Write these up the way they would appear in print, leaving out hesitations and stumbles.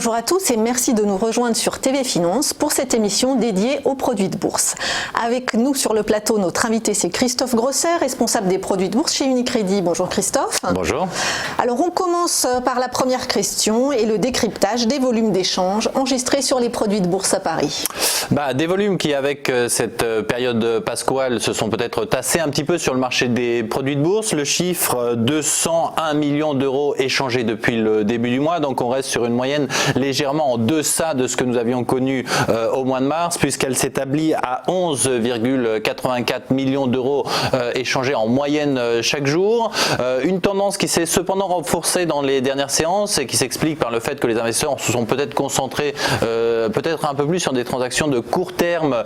Bonjour à tous et merci de nous rejoindre sur TV Finance pour cette émission dédiée aux produits de bourse. Avec nous sur le plateau, notre invité c'est Christophe Grosser, responsable des produits de bourse chez Unicredit. Bonjour Christophe. Bonjour. Alors on commence par la première question et le décryptage des volumes d'échanges enregistrés sur les produits de bourse à Paris. Des volumes qui avec cette période pasquale se sont peut-être tassés un petit peu sur le marché des produits de bourse. Le chiffre 201 millions d'euros échangés depuis le début du mois, donc on reste sur une moyenne légèrement en deçà de ce que nous avions connu au mois de mars, puisqu'elle s'établit à 11,84 millions d'euros échangés en moyenne chaque jour. Une tendance qui s'est cependant renforcée dans les dernières séances et qui s'explique par le fait que les investisseurs se sont peut-être concentrés peut-être un peu plus sur des transactions de court terme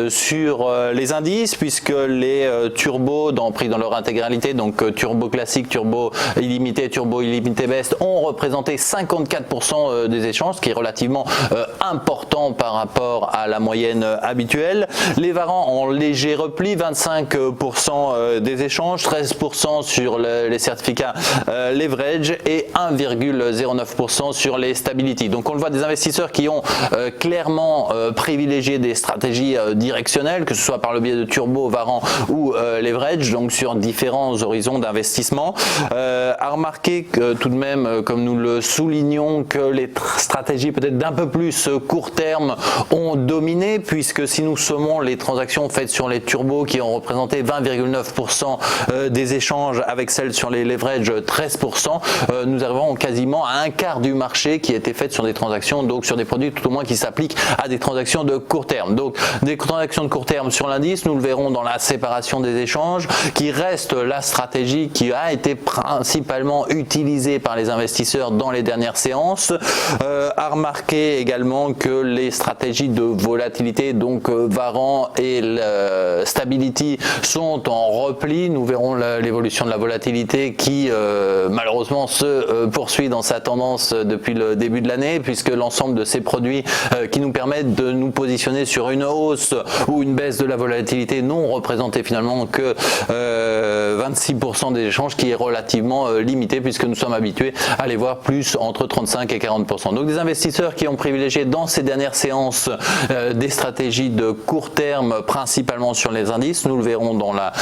sur les indices, puisque les turbos pris dans leur intégralité, donc turbo classique, turbo illimité, turbo illimité best, ont représenté 54% des échanges, ce qui est relativement important par rapport à la moyenne habituelle. Les varants en léger repli, 25% des échanges, 13% sur les certificats leverage et 1,09% sur les stability. Donc on le voit, des investisseurs qui ont clairement privilégié des stratégies directionnelles, que ce soit par le biais de turbo, varant ou leverage, donc sur différents horizons d'investissement. À remarquer que tout de même, comme nous le soulignons, que les stratégies peut-être d'un peu plus court terme ont dominé, puisque si nous sommons les transactions faites sur les turbos qui ont représenté 20,9% des échanges avec celles sur les leverage 13%, nous arrivons quasiment à un quart du marché qui a été fait sur des transactions, donc sur des produits tout au moins qui s'appliquent à des transactions de court terme. Donc des transactions de court terme sur l'indice, nous le verrons dans la séparation des échanges, qui reste la stratégie qui a été principalement utilisée par les investisseurs dans les dernières séances. À remarquer également que les stratégies de volatilité, donc varant et stability, sont en repli. Nous verrons l'évolution de la volatilité qui malheureusement se poursuit dans sa tendance depuis le début de l'année, puisque l'ensemble de ces produits qui nous permettent de nous positionner sur une hausse ou une baisse de la volatilité n'ont représenté finalement que 26% des échanges, qui est relativement limité puisque nous sommes habitués à les voir plus entre 35 et 40%. Donc des investisseurs qui ont privilégié dans ces dernières séances des stratégies de court terme, principalement sur les indices. Nous le verrons dans la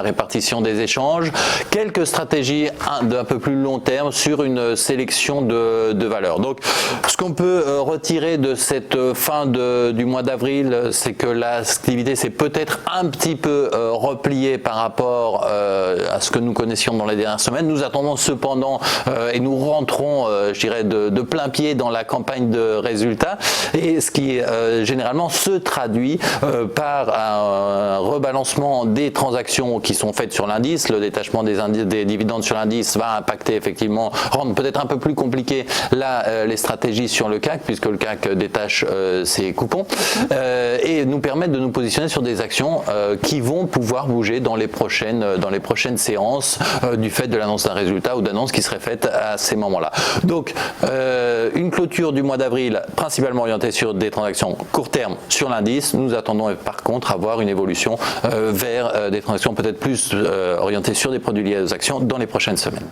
répartition des échanges. Quelques stratégies d'un peu plus long terme sur une sélection de valeurs. Donc ce qu'on peut retirer de cette fin du mois d'avril, c'est que l'activité s'est peut-être un petit peu repliée par rapport à ce que nous connaissions dans les dernières semaines. Nous attendons cependant et nous rentrons, je dirais, de plein pied dans la campagne de résultats, et ce qui généralement se traduit par un rebalancement des transactions qui sont faites sur l'indice. Le détachement des dividendes sur l'indice va impacter effectivement, rendre peut-être un peu plus compliqué les stratégies sur le CAC, puisque le CAC détache ses coupons, et nous permettre de nous positionner sur des actions qui vont pouvoir bouger dans les prochaines séances du fait de l'annonce d'un résultat ou d'annonce qui serait faite à ces moments-là. Donc une clôture du mois d'avril principalement orientée sur des transactions court terme sur l'indice. Nous attendons par contre avoir une évolution vers des transactions peut-être plus orientées sur des produits liés aux actions dans les prochaines semaines.